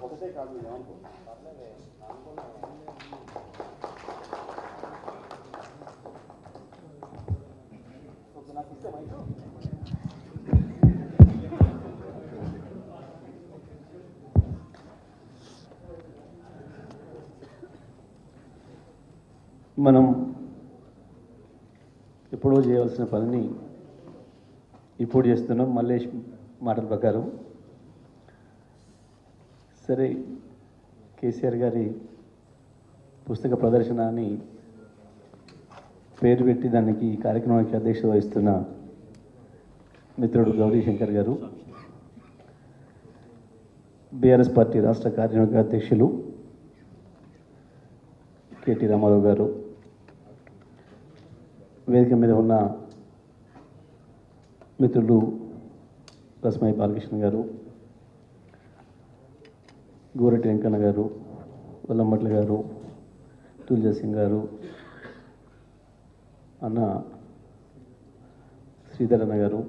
ఒకటే కాదు మనం ఎప్పుడో చేయవలసిన పనిని ఇప్పుడు చేస్తున్నాం. మల్లేష్ మాటల ప్రకారం సరే, కేసీఆర్ గారి పుస్తక ప్రదర్శన అని పేరు పెట్టి దానికి ఈ కార్యక్రమానికి అధ్యక్షత వహిస్తున్న మిత్రుడు గౌరీ శంకర్ గారు, బీఆర్ఎస్ పార్టీ రాష్ట్ర కార్యనిర్వాహక అధ్యక్షులు కేటీ రామారావు గారు, వేదిక మీద ఉన్న మిత్రులు రస్మై బాలకృష్ణ గారు, గోరెట్టి వెంకన్న గారు, వల్లంబట్ల గారు, తులజా సింగ్ గారు, అన్న శ్రీధర్ అన్న గారు,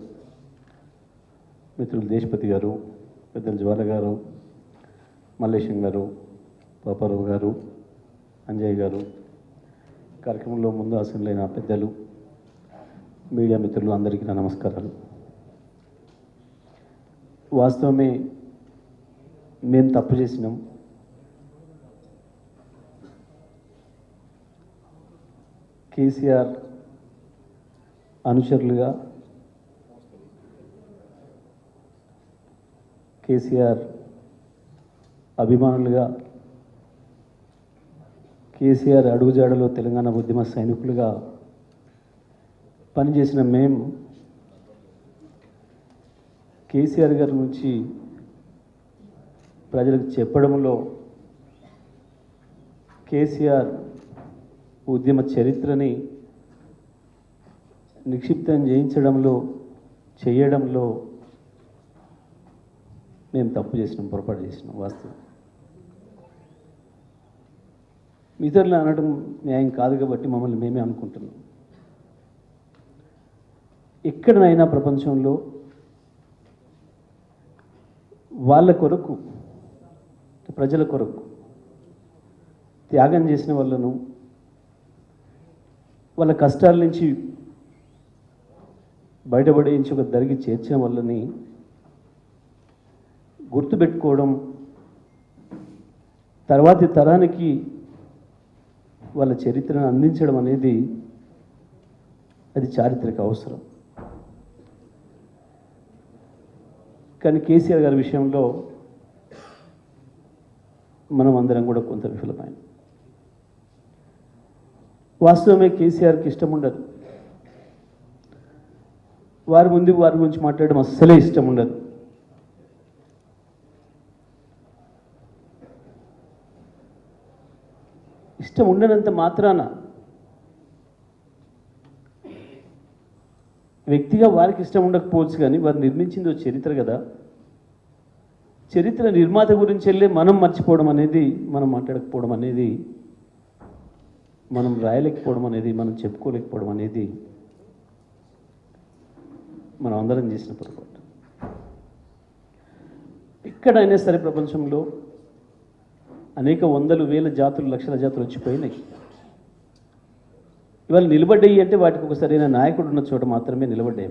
మిత్రులు దేశపతి గారు, పెద్దలు జ్వాల గారు, మల్లేశం గారు, పాపారావు గారు, అంజయ్ గారు, కార్యక్రమంలో ముందు ఆసనలైన పెద్దలు, మీడియా మిత్రులు అందరికీ నా నమస్కారాలు. వాస్తవమే మేము తప్పు చేసినాం. కేసీఆర్ అనుచరులుగా, కేసీఆర్ అభిమానులుగా, కేసీఆర్ అడుగుజాడలో తెలంగాణ ఉద్యమ సైనికులుగా పనిచేసిన మేము కేసీఆర్ గారి నుంచి ప్రజలకు చెప్పడంలో, కేసీఆర్ ఉద్యమ చరిత్రని నిక్షిప్తం చేయడంలో మేము తప్పు చేసినాం, పొరపాటు చేసినాం. వాస్తవం ఇతరులు అనడం న్యాయం కాదు కాబట్టి మమ్మల్ని మేమే అనుకుంటున్నాం. ఎక్కడైనా ప్రపంచంలో వాళ్ళ కొరకు, ప్రజల కొరకు త్యాగం చేసిన వాళ్ళను, వాళ్ళ కష్టాల నుంచి బయటపడేయించి ఒక దరికి చేర్చిన వాళ్ళని గుర్తుపెట్టుకోవడం, తర్వాతి తరానికి వాళ్ళ చరిత్రను అందించడం అనేది అది చారిత్రక అవసరం. కానీ కేసీఆర్ గారి విషయంలో మనం అందరం కూడా కొంత విఫలమైన. వాస్తవమే కేసీఆర్కి ఇష్టం ఉండదు, వారి గురించి మాట్లాడడం అస్సలే ఇష్టం ఉండదు. ఇష్టం ఉండనంత మాత్రాన వ్యక్తిగా వారికి ఇష్టం ఉండకపోవచ్చు, కానీ వారు నిర్మించింది చరిత్ర కదా. చరిత్ర నిర్మాత గురించి వెళ్ళే మనం మర్చిపోవడం అనేది, మనం మాట్లాడకపోవడం అనేది, మనం రాయలేకపోవడం అనేది, మనం చెప్పుకోలేకపోవడం అనేది మనం అందరం చేసిన పొరపాటు. ఎక్కడైనా సరే ప్రపంచంలో అనేక వందలు వేల జాతులు, లక్షల జాతులు వచ్చిపోయినాయి. ఇవాళ నిలబడ్డాయి అంటే వాటికి ఒక సరైన నాయకుడు ఉన్న చోట మాత్రమే నిలబడ్డాయి.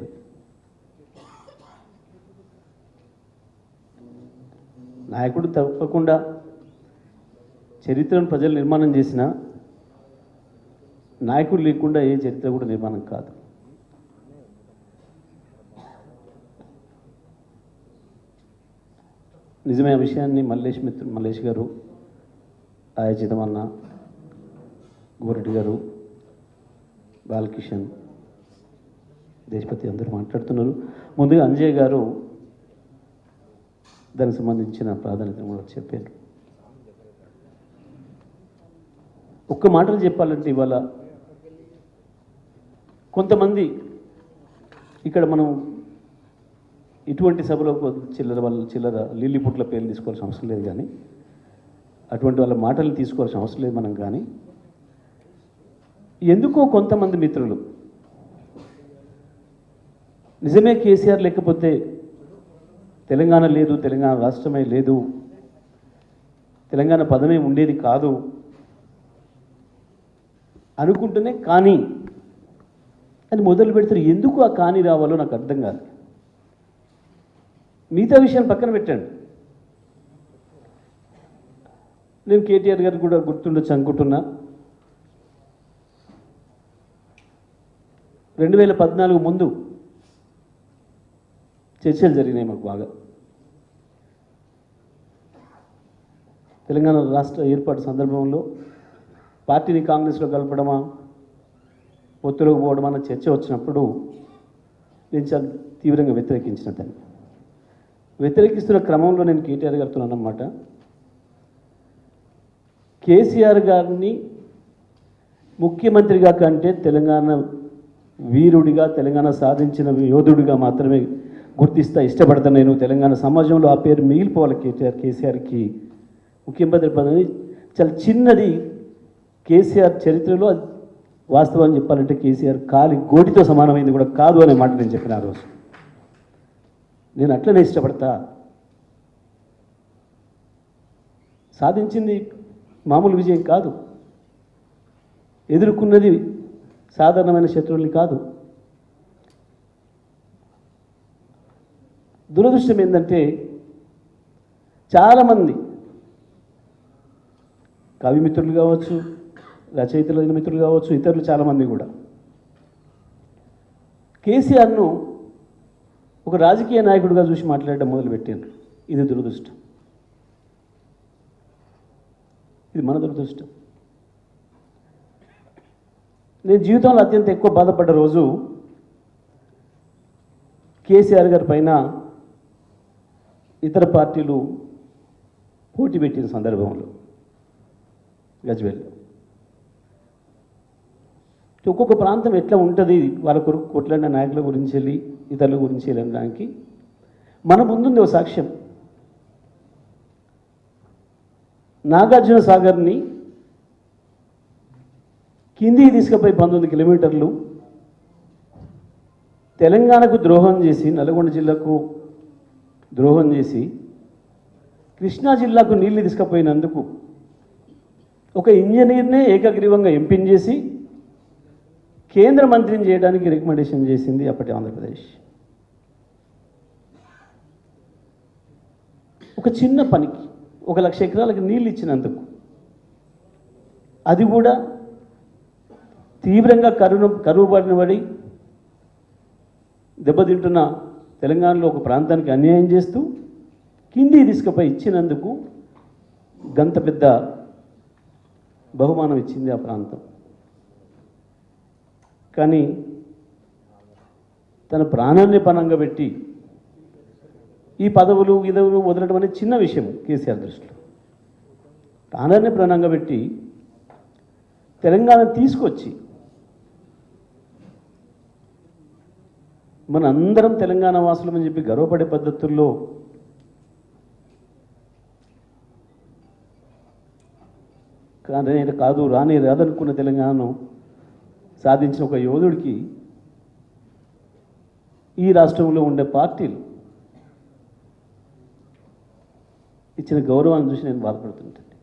నాయకుడు తప్పకుండా చరిత్రను ప్రజలు నిర్మాణం చేసిన నాయకుడు లేకుండా ఏ చరిత్ర కూడా నిర్మాణం కాదు. నిజమే, ఆ విషయాన్ని మల్లేష్ గారు, ఆయచితం అన్న, గోరెడ్డి గారు, బాలకిషన్, దేశపతి అందరూ మాట్లాడుతున్నారు. ముందుగా అంజయ్ గారు దానికి సంబంధించిన ప్రాధాన్యతను కూడా చెప్పారు. ఒక్క మాటలు చెప్పాలంటే ఇవాళ కొంతమంది ఇక్కడ మనం ఇటువంటి సభలో చిల్లర లిల్లిపుట్ల పేర్లు తీసుకోవాల్సిన అవసరం లేదు, కానీ అటువంటి వాళ్ళ మాటలు తీసుకోవాల్సిన అవసరం లేదు మనం. కానీ ఎందుకో కొంతమంది మిత్రులు నిజమే కేసీఆర్ లేకపోతే తెలంగాణ లేదు, తెలంగాణ రాష్ట్రమే లేదు, తెలంగాణ పదమే ఉండేది కాదు అనుకుంటూనే కానీ అని మొదలు పెడతారు. ఎందుకు ఆ కానీ రావాలో నాకు అర్థం కాదు. మిగతా విషయాన్ని పక్కన పెట్టండి. నేను కేటీఆర్ గారికి కూడా గుర్తుండొచ్చు అనుకుంటున్నా. 2014 ముందు చర్చలు జరిగినాయి మాకు బాగా. తెలంగాణ రాష్ట్ర ఏర్పాటు సందర్భంలో పార్టీని కాంగ్రెస్లో కలపడమా, పొత్తులోకి పోవడమా అన్న చర్చ వచ్చినప్పుడు నేను చాలా తీవ్రంగా వ్యతిరేకించిన దాన్ని. వ్యతిరేకిస్తున్న క్రమంలో నేను కేటీఆర్ గారితో అన్నమాట, కేసీఆర్ గారిని ముఖ్యమంత్రిగా కంటే తెలంగాణ వీరుడిగా, తెలంగాణ సాధించిన యోధుడిగా మాత్రమే గుర్తిస్తా, ఇష్టపడతాను. నేను తెలంగాణ సమాజంలో ఆ పేరు మిగిలిపోవాలి. కేసీఆర్కి ముఖ్యమంత్రి పదవి చాలా చిన్నది. కేసీఆర్ చరిత్రలో వాస్తవం చెప్పాలంటే కేసీఆర్ కాలి గోటితో సమానమైంది కూడా కాదు అనే మాట నేను చెప్పిన ఆ రోజు. నేను అట్లనే ఇష్టపడతా. సాధించింది మామూలు విజయం కాదు, ఎదుర్కొన్నది సాధారణమైన శత్రువుల్ని కాదు. దురదృష్టం ఏంటంటే చాలామంది కవి మిత్రులు కావచ్చు, రచయితలైన మిత్రులు కావచ్చు, ఇతరులు చాలామంది కూడా కేసీఆర్ను ఒక రాజకీయ నాయకుడిగా చూసి మాట్లాడడం మొదలుపెట్టారు. ఇది దురదృష్టం, ఇది మన దురదృష్టం. నేను జీవితంలో అత్యంత ఎక్కువ బాధపడ్డ రోజు కేసీఆర్ గారి పైన ఇతర పార్టీలు పోటీ పెట్టిన సందర్భంలో గజ్వేల్లో. ఒక్కొక్క ప్రాంతం ఎట్లా ఉంటుంది, వాళ్ళ కొరకు కొట్లాడిన నాయకుల గురించి వెళ్ళి ఇతరుల గురించి వెళ్ళడానికి మన ముందుంది ఒక సాక్ష్యం. నాగార్జున సాగర్ని కిందికి తీసుకుపోయి 19 కిలోమీటర్లు తెలంగాణకు ద్రోహం చేసి, నల్గొండ జిల్లాకు ద్రోహం చేసి కృష్ణా జిల్లాకు నీళ్లు తీసుకుపోయినందుకు ఒక ఇంజనీర్నే ఏకగ్రీవంగా ఎంపిక చేసి కేంద్ర మంత్రిని చేయడానికి రికమెండేషన్ చేసింది అప్పటి ఆంధ్రప్రదేశ్. ఒక చిన్న పనికి 1,00,000 ఎకరాలకు నీళ్ళు ఇచ్చినందుకు, అది కూడా తీవ్రంగా కరువు బారిన పడి దెబ్బతింటున్న తెలంగాణలో ఒక ప్రాంతానికి అన్యాయం చేస్తూ కింది తీసుకుపోయి ఇచ్చినందుకు గంత పెద్ద బహుమానం ఇచ్చింది ఆ ప్రాంతం. కానీ తన ప్రాణాన్ని పణంగా పెట్టి ఈ పదవులు ఇదవులు వదలడం అనేది చిన్న విషయం కేసీఆర్ దృష్టిలో. ప్రాణాన్ని ప్రాణంగా పెట్టి తెలంగాణ తీసుకొచ్చి మన అందరం తెలంగాణ వాసులమని చెప్పి గర్వపడే పద్ధతుల్లో కాదు రాదనుకున్న తెలంగాణను సాధించిన ఒక యోధుడికి ఈ రాష్ట్రంలో ఉండే పార్టీలు ఇచ్చిన గౌరవాన్ని చూసి నేను బాధపడుతుంటాను.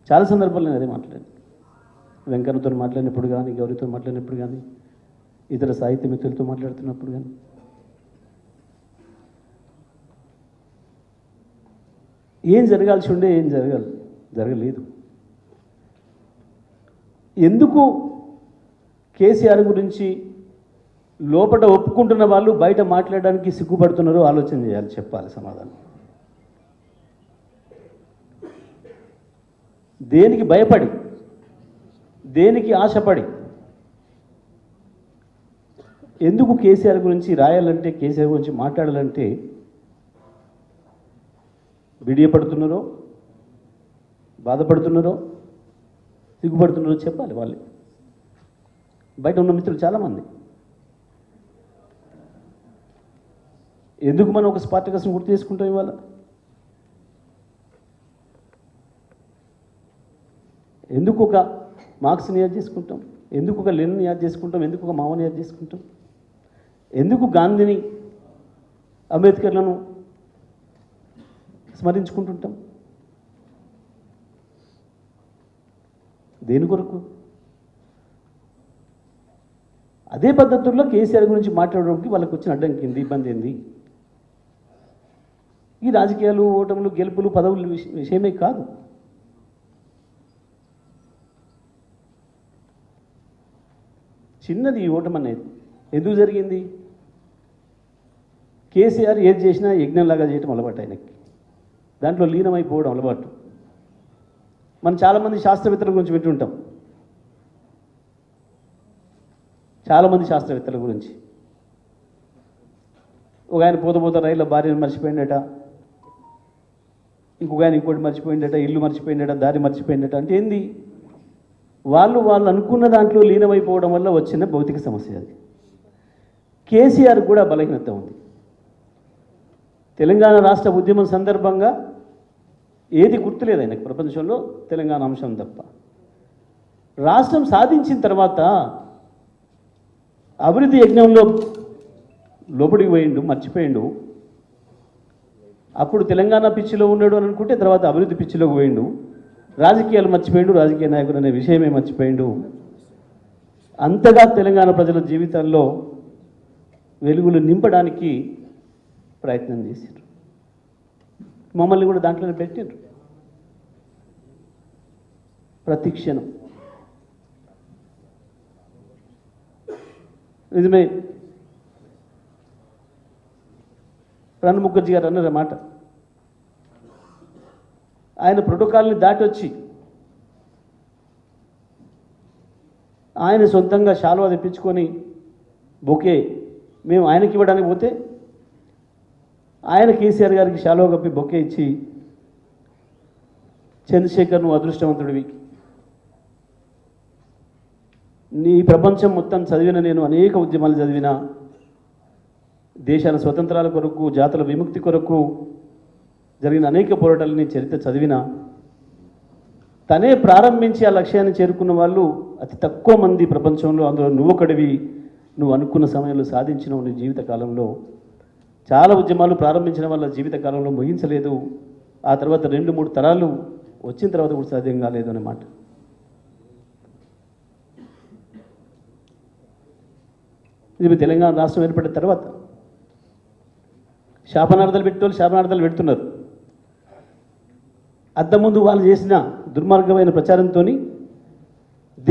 చాలా సందర్భాల్లో నేను అదే మాట్లాడాను. వెంకన్నతో మాట్లాడినప్పుడు కానీ, గౌరీతో మాట్లాడినప్పుడు కానీ, ఇతర సాహిత్య మిత్రులతో మాట్లాడుతున్నప్పుడు కానీ ఏం జరగాల్సి ఉండే ఏం జరగలేదు. ఎందుకు కేసీఆర్ గురించి లోపల ఒప్పుకుంటున్న వాళ్ళు బయట మాట్లాడడానికి సిగ్గుపడుతున్నారో ఆలోచన చేయాలి, చెప్పాలి సమాధానం. దేనికి భయపడి, దేనికి ఆశపడి, ఎందుకు కేసీఆర్ గురించి రాయాలంటే, కేసీఆర్ గురించి మాట్లాడాలంటే బిడియపడుతున్నారో, బాధపడుతున్నారో, సిగ్గుపడుతున్నారో చెప్పాలి వాళ్ళే. బయట ఉన్న మిత్రులు చాలామంది. ఎందుకు మనం ఒక స్పార్టకస్ని గుర్తు చేసుకుంటాం ఇవాళ? ఎందుకు ఒక మార్క్స్ని యాద్ చేసుకుంటాం? ఎందుకు ఒక లెనిన్ని యాద్ చేసుకుంటాం? ఎందుకు ఒక మావని యాద్ చేసుకుంటాం? ఎందుకు గాంధీని అంబేద్కర్లను స్మరించుకుంటుంటాం? దేని కొరకు? అదే పద్ధతుల్లో కేసీఆర్ గురించి మాట్లాడడానికి వాళ్ళకు వచ్చిన అడ్డంకి ఏంది, ఇబ్బంది ఏంది? ఈ రాజకీయాలు, ఓటములు, గెలుపులు, పదవుల విషయమే కాదు. చిన్నది ఈ ఓటమి అనేది. ఎందుకు జరిగింది? కేసీఆర్ ఏది చేసినా యజ్ఞంలాగా చేయటం అలవాటు ఆయనకి, దాంట్లో లీనమైపోవడం అలవాటు. మనం చాలామంది శాస్త్రవేత్తల గురించి వింటుంటాం, చాలామంది శాస్త్రవేత్తల గురించి. ఒక ఆయన పోత రైల్లో భార్యను మర్చిపోయిందట, ఇంకొక ఆయన ఇంకోటి మర్చిపోయిందట, ఇల్లు మర్చిపోయిందట, దారి మర్చిపోయిందట. అంటే ఏంది? వాళ్ళు అనుకున్న దాంట్లో లీనమైపోవడం వల్ల వచ్చిన భౌతిక సమస్య అది. కేసీఆర్ కూడా బలహీనత ఉంది. తెలంగాణ రాష్ట్ర ఉద్యమం సందర్భంగా ఏది గుర్తులేదు ఆయనకు ప్రపంచంలో, తెలంగాణ అంశం తప్ప. రాష్ట్రం సాధించిన తర్వాత అభివృద్ధి యజ్ఞంలో లోపలికి పోయిండు, మర్చిపోయిండు. అప్పుడు తెలంగాణ పిచ్చిలో ఉన్నాడు అని అనుకుంటే తర్వాత అభివృద్ధి పిచ్చిలోకి పోయిండు. రాజకీయాలు మర్చిపోయిండు, రాజకీయ నాయకుడు అనే విషయమే మర్చిపోయిండు. అంతగా తెలంగాణ ప్రజల జీవితాల్లో వెలుగులు నింపడానికి ప్రయత్నం చేశారు. మమ్మల్ని కూడా దాంట్లోనే పెట్టారు. ప్రతి క్షణం నిజమే. ప్రణబ్ ముఖర్జీ గారు అన్నారు మాట, ఆయన ప్రోటోకాల్ని దాటి వచ్చి ఆయన సొంతంగా శాలువా తెప్పించుకొని బొకే మేము ఆయనకి ఇవ్వడానికి పోతే ఆయన కేసీఆర్ గారికి శాలువా కప్పి బొకే ఇచ్చి, చంద్రశేఖర్ నువ్వు అదృష్టవంతుడివి, నీ ప్రపంచం మొత్తం చదివిన నేను అనేక ఉద్యమాలు చదివిన, దేశాల స్వతంత్రాల కొరకు, జాతుల విముక్తి కొరకు జరిగిన అనేక పోరాటాలని చరిత్ర చదివిన, తనే ప్రారంభించి ఆ లక్ష్యాన్ని చేరుకున్న వాళ్ళు అతి తక్కువ మంది ప్రపంచంలో. అందులో నువ్వు ఒకడివి. నువ్వు అనుకున్న సమయంలో సాధించినవు నీ జీవితకాలంలో. చాలా ఉద్యమాలు ప్రారంభించిన వాళ్ళ జీవితకాలంలో ముగించలేదు. ఆ తర్వాత 2-3 తరాలు వచ్చిన తర్వాత కూడా సాధ్యం కాలేదు అన్నమాట. ఇది తెలంగాణ రాష్ట్రం ఏర్పడిన తర్వాత శాపనార్థాలు పెట్టేవాళ్ళు శాపనార్థాలు పెడుతున్నారు. అంతకుముందు వాళ్ళు చేసిన దుర్మార్గమైన ప్రచారంతో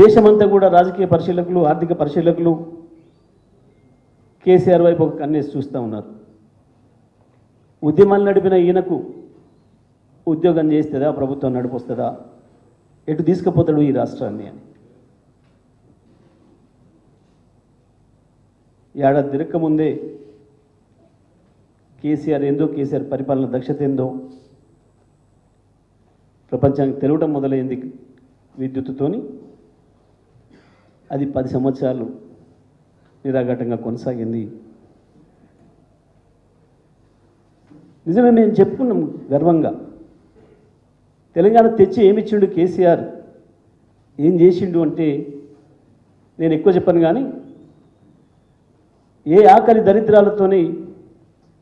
దేశమంతా కూడా రాజకీయ పరిశీలకులు, ఆర్థిక పరిశీలకులు కేసీఆర్ వైపు ఒక కన్నేసి చూస్తూ ఉన్నారు. ఉద్యమాలు నడిపిన ఈయనకు ఉద్యోగం చేస్తుందా, ప్రభుత్వం నడిపొస్తుందా, ఎటు తీసుకుపోతాడు ఈ రాష్ట్రాన్ని అని. ఏడాది తిరక్కముందే కేసీఆర్ ఏందో, కేసీఆర్ పరిపాలన దక్షత ఏందో ప్రపంచానికి తెలవడం మొదలైంది విద్యుత్తుతోని. అది 10 సంవత్సరాలు నిరాఘాటంగా కొనసాగింది. నిజమే, మేము చెప్పుకున్నాం గర్వంగా, తెలంగాణ తెచ్చి ఏమిచ్చిండు కేసీఆర్, ఏం చేసిండు అంటే నేను ఎక్కువ చెప్పను కానీ, ఏ ఆకలి దరిద్రాలతోని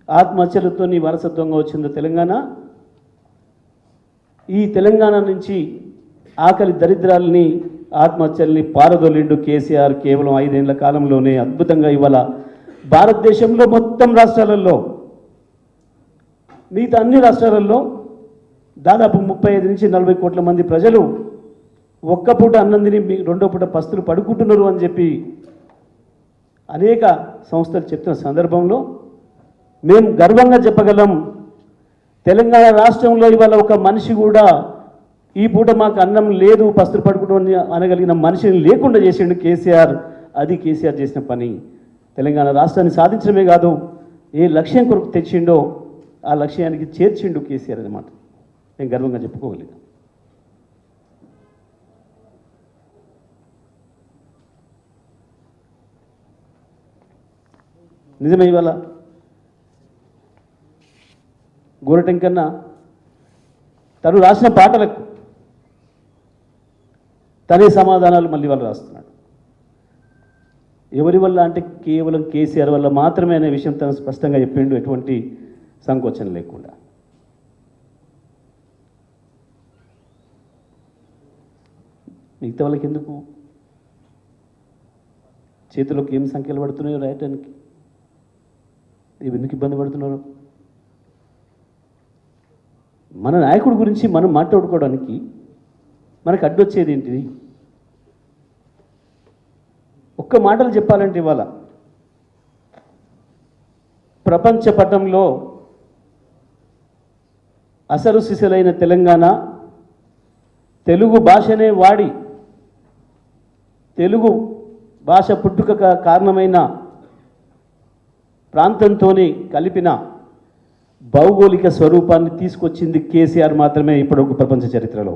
ఆత్మహత్యలతోని వారసత్వంగా వచ్చిందో తెలంగాణ, ఈ తెలంగాణ నుంచి ఆకలి దరిద్రాలని, ఆత్మహత్యల్ని పారదోలిండు కేసీఆర్ కేవలం 5 ఏళ్ల కాలంలోనే. అద్భుతంగా ఇవాళ భారతదేశంలో మొత్తం రాష్ట్రాలలో, మిగతా అన్ని రాష్ట్రాలలో దాదాపు 35-40 కోట్ల మంది ప్రజలు ఒక్క పూట అన్నం తిని రెండో పూట పస్తులు పడుకుంటున్నారు అని చెప్పి అనేక సంస్థలు చెప్తున్న సందర్భంలో మేము గర్వంగా చెప్పగలం, తెలంగాణ రాష్ట్రంలో ఇవాళ ఒక మనిషి కూడా ఈ పూట మాకు అన్నం లేదు, పస్తులు పడుకుంటూ అనగలిగిన మనిషిని లేకుండా చేసిండు కేసీఆర్. అది కేసీఆర్ చేసిన పని. తెలంగాణ రాష్ట్రాన్ని సాధించడమే కాదు, ఏ లక్ష్యం కొరకు తెచ్చిండో ఆ లక్ష్యానికి చేర్చిండు కేసీఆర్ అన్నమాట. నేను గర్వంగా చెప్పుకోగలిగాను. నిజమే, ఇవాళ గోరటెంకన్న తను రాసిన పాటలకు తనే సమాధానాలు మళ్ళీ వాళ్ళు రాస్తున్నాడు. ఎవరి వల్ల అంటే కేవలం కేసీఆర్ వల్ల మాత్రమే అనే విషయం తను స్పష్టంగా చెప్పిండు, ఎటువంటి సంకోచం లేకుండా. మిగతా వాళ్ళకి ఎందుకు చేతిలోకి ఏం సంఖ్యలు పడుతున్నాయో రాయటానికి ఎందుకు ఇబ్బంది పడుతున్నారు? మన నాయకుడి గురించి మనం మాట్లాడుకోవడానికి మనకు అడ్డొచ్చేది ఏంటిది? ఒక్క మాటలు చెప్పాలంటే ఇవాళ ప్రపంచ పటంలో అసలు సిసలైన తెలంగాణ, తెలుగు భాషనే వాడి తెలుగు భాష పుట్టుక కారణమైన ప్రాంతంతోనే కలిపిన భౌగోళిక స్వరూపాన్ని తీసుకొచ్చింది కేసీఆర్ మాత్రమే ఇప్పుడు ప్రపంచ చరిత్రలో.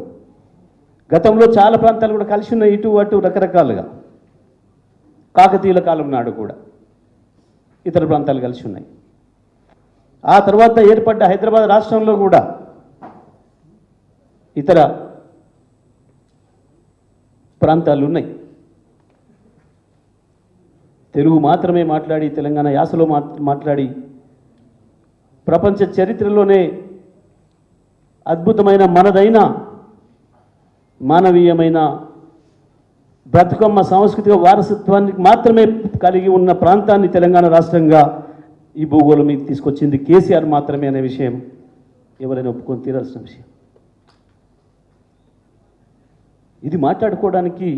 గతంలో చాలా ప్రాంతాలు కూడా కలిసి ఉన్నాయి, ఇటు అటు రకరకాలుగా. కాకతీయుల కాలం నాడు కూడా ఇతర ప్రాంతాలు కలిసి ఉన్నాయి. ఆ తర్వాత ఏర్పడ్డ హైదరాబాద్ రాష్ట్రంలో కూడా ఇతర ప్రాంతాలు ఉన్నాయి. తెలుగు మాత్రమే మాట్లాడి, తెలంగాణ యాసలో మాట్లాడి ప్రపంచ చరిత్రలోనే అద్భుతమైన మనదైన మానవీయమైన బ్రతుకమ్మ సాంస్కృతిక వారసత్వాన్ని మాత్రమే కలిగి ఉన్న ప్రాంతాన్ని తెలంగాణ రాష్ట్రంగా ఈ భూగోళం మీద తీసుకొచ్చింది కేసీఆర్ మాత్రమే అనే విషయం ఎవరైనా ఒప్పుకొని తీరాల్సిన విషయం. ఇది మాట్లాడుకోవడానికి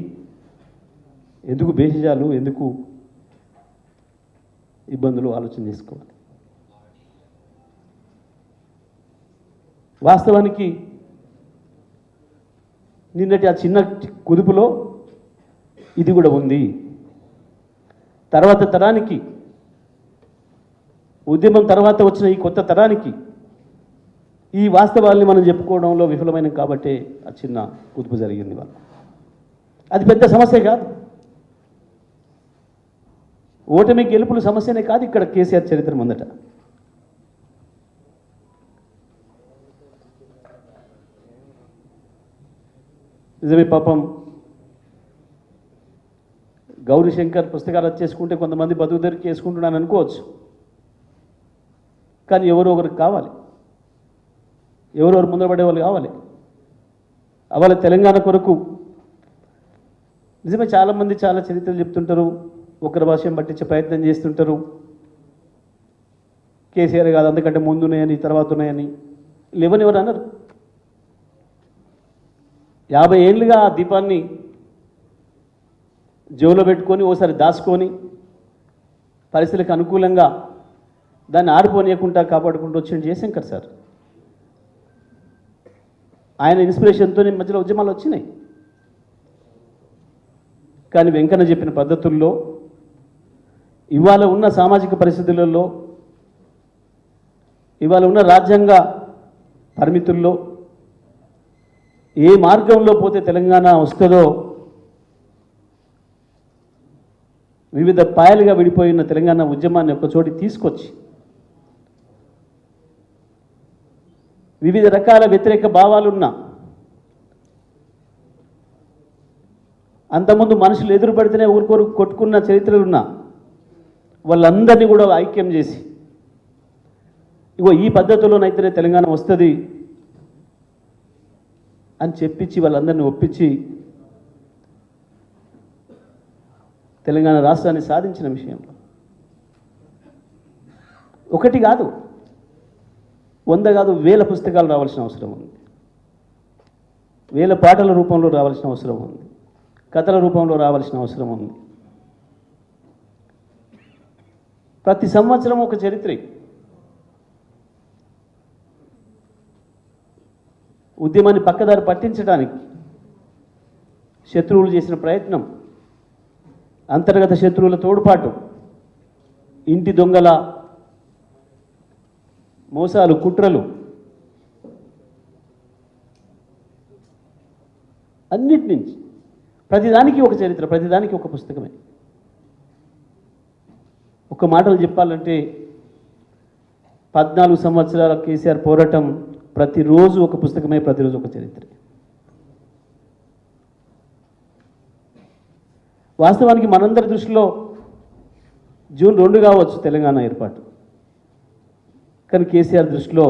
ఎందుకు బేసిజాలు, ఎందుకు ఇబ్బందులు ఆలోచన చేసుకోవాలి. వాస్తవానికి నిన్నటి ఆ చిన్న కుదుపులో ఇది కూడా ఉంది. తర్వాత తరానికి, ఉద్యమం తర్వాత వచ్చిన ఈ కొత్త తరానికి ఈ వాస్తవాల్ని మనం చెప్పుకోవడంలో విఫలమైన కాబట్టే ఆ చిన్న కుదుపు జరిగింది. వాళ్ళ అది పెద్ద సమస్య కాదు, ఓటమి గెలుపుల సమస్యనే కాదు ఇక్కడ కేసీఆర్ చరిత్ర ముందట. నిజమే, పాపం గౌరీశంకర్ పుస్తకాలు చేసుకుంటే కొంతమంది బతుకు తెరికి చేసుకుంటున్నాను అనుకోవచ్చు. కానీ ఎవరో ఒకరికి కావాలి, ఎవరెవరు ముందరపడే వాళ్ళు కావాలి. అవాళ తెలంగాణ కొరకు నిజమే చాలామంది చాలా చరిత్రలు చెప్తుంటారు, ఒకరి భాషను పట్టించే ప్రయత్నం చేస్తుంటారు. కేసీఆర్ కాదు, అందుకంటే ముందు ఉన్నాయని తర్వాత ఉన్నాయని లేవని ఎవరు అన్నారు? 50 ఏళ్ళుగా ఆ దీపాన్ని జోలో పెట్టుకొని ఓసారి దాచుకొని పరిస్థితులకు అనుకూలంగా దాన్ని ఆరిపోనీయకుండా కాపాడుకుంటూ వచ్చింది జయశంకర్ సార్. ఆయన ఇన్స్పిరేషన్తో మధ్యలో ఉద్యమాలు వచ్చినాయి. కానీ వెంకన్న చెప్పిన పద్ధతుల్లో ఇవాళ ఉన్న సామాజిక పరిస్థితులలో, ఇవాళ ఉన్న రాజ్యాంగ పరిమితుల్లో ఏ మార్గంలో పోతే తెలంగాణ వస్తుందో, వివిధ పాయలుగా విడిపోయిన తెలంగాణ ఉద్యమాన్ని ఒకచోటి తీసుకొచ్చి వివిధ రకాల వ్యతిరేక భావాలున్న, అంతకుముందు మనుషులు ఎదురు పడితేనే ఊరుకోరు కొట్టుకున్న చరిత్రలున్న వాళ్ళందరినీ కూడా ఐక్యం చేసి ఇగో ఈ పద్ధతిలోనైతేనే తెలంగాణ వస్తుంది అని చెప్పించి వాళ్ళందరినీ ఒప్పించి తెలంగాణ రాష్ట్రాన్ని సాధించిన విషయంలో ఒకటి కాదు, 100 కాదు, 1000 పుస్తకాలు రావాల్సిన అవసరం ఉంది. 1000 పాటల రూపంలో రావాల్సిన అవసరం ఉంది, కథల రూపంలో రావాల్సిన అవసరం ఉంది. ప్రతి సంవత్సరం ఒక చరిత్ర. ఉద్యమాన్ని పక్కదారి పట్టించడానికి శత్రువులు చేసిన ప్రయత్నం, అంతర్గత శత్రువుల తోడ్పాటు, ఇంటి దొంగల మోసాలు, కుట్రలు, అన్నిటి నుంచి ప్రతిదానికి ఒక చరిత్ర, ప్రతిదానికి ఒక పుస్తకమే. ఒక మాటలు చెప్పాలంటే 14 సంవత్సరాల కేసీఆర్ పోరాటం ప్రతిరోజు ఒక పుస్తకమే, ప్రతిరోజు ఒక చరిత్ర. వాస్తవానికి మనందరి దృష్టిలో జూన్ 2 కావచ్చు తెలంగాణ ఏర్పాటు. కానీ కేసీఆర్ దృష్టిలో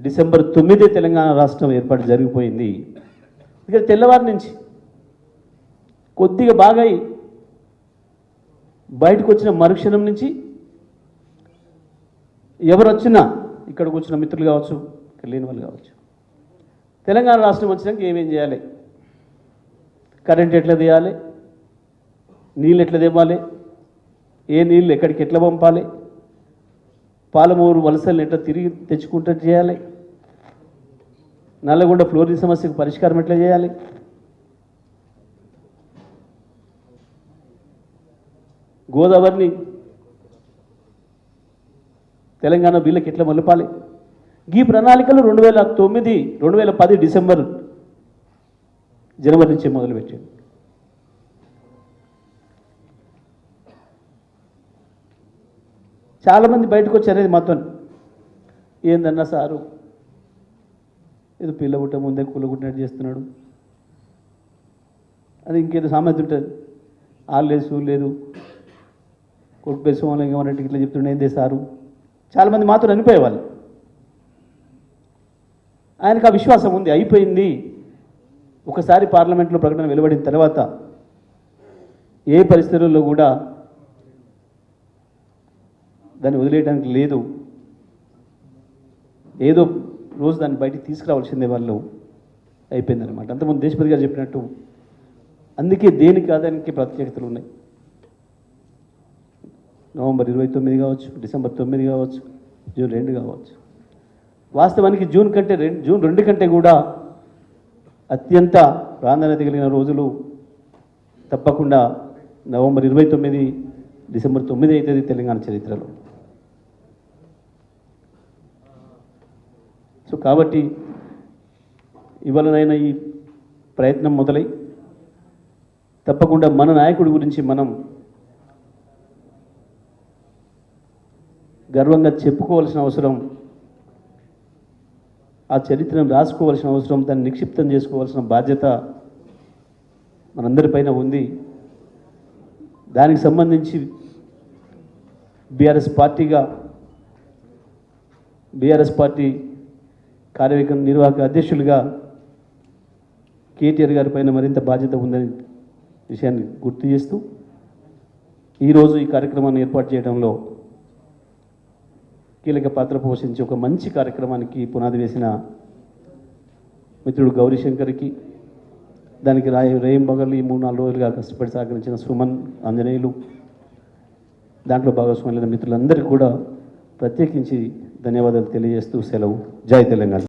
డిసెంబర్ 9 తెలంగాణ రాష్ట్రం ఏర్పాటు జరిగిపోయింది. ఇక్కడ తెల్లవారి నుంచి కొద్దిగా బాగా బయటకు వచ్చిన మరుక్షణం నుంచి ఎవరు వచ్చినా ఇక్కడికి వచ్చిన మిత్రులు కావచ్చు, ఇక్కడ లేని వాళ్ళు కావచ్చు, తెలంగాణ రాష్ట్రం వచ్చినాక ఏమేం చేయాలి, కరెంట్ ఎట్లా తీయాలి, నీళ్ళు ఎట్లా తెవ్వాలి, ఏ నీళ్ళు ఎక్కడికి ఎట్లా పంపాలి, పాలమూరు వలసలను ఎట్లా తిరిగి తెచ్చుకుంటూ చేయాలి, నల్లగొండ ఫ్లోరిన్ సమస్యకు పరిష్కారం ఎట్లా చేయాలి, గోదావరిని తెలంగాణ బిల్లుకి ఎట్లా మలుపాలి, ఈ ప్రణాళికలు 2010 డిసెంబర్ జనవరి నుంచి మొదలుపెట్టాడు. చాలామంది బయటకు వచ్చారు మాతో, ఏందన్నా సారు ఏదో పిల్లగుట్ట ముందే కూలగుట్టినట్టు చేస్తున్నాడు, అది ఇంకేదో సామెత ఉంటుంది, ఆల్లేదు లేదు కొడుకు బెస్సోమని ఏమన్నట్టు ఇట్లా చెప్తుండే ఏందే సారు, చాలామంది మాతో అనిపోయేవాళ్ళు. ఆయనకు ఆ విశ్వాసం ఉంది, అయిపోయింది. ఒకసారి పార్లమెంట్లో ప్రకటన వెలువడిన తర్వాత ఏ పరిస్థితుల్లో కూడా దాన్ని వదిలేయడానికి లేదు, ఏదో రోజు దాన్ని బయటికి తీసుకురావాల్సిందే వాళ్ళు, అయిపోయిందనమాట. అంతకుముందు దేశపతి గారు చెప్పినట్టు అందుకే దేనికి ఆదాయానికి ప్రత్యేకతలు ఉన్నాయి. నవంబర్ 29 కావచ్చు, డిసెంబర్ 9 కావచ్చు, జూన్ 2 కావచ్చు. వాస్తవానికి జూన్ 2 కంటే కూడా అత్యంత ప్రాధాన్యత కలిగిన రోజులు తప్పకుండా నవంబర్ 29, డిసెంబర్ 9 అవుతుంది తెలంగాణ చరిత్రలో. సో కాబట్టి ఇవాళనైనా ఈ ప్రయత్నం మొదలై తప్పకుండా మన నాయకుడి గురించి మనం గర్వంగా చెప్పుకోవాల్సిన అవసరం, ఆ చరిత్రను రాసుకోవాల్సిన అవసరం, దాన్ని నిక్షిప్తం చేసుకోవాల్సిన బాధ్యత మనందరిపైన ఉంది. దానికి సంబంధించి బీఆర్ఎస్ పార్టీ నిర్వాహక అధ్యక్షులుగా కేటీఆర్ గారి పైన మరింత బాధ్యత ఉందని విషయాన్ని గుర్తు చేస్తూ ఈరోజు ఈ కార్యక్రమాన్ని ఏర్పాటు చేయడంలో కీలక పాత్ర పోషించి ఒక మంచి కార్యక్రమానికి పునాది వేసిన మిత్రుడు గౌరీశంకర్కి, దానికి రేయింబగళ్ళు ఈ 3-4 రోజులుగా కష్టపడి సహకరించిన సుమన్, ఆంజనేయులు, దాంట్లో భాగస్వామ్యులైన మిత్రులందరికీ కూడా ప్రత్యేకించి ధన్యవాదాలు తెలియజేస్తూ సెలవు. జై తెలంగాణ.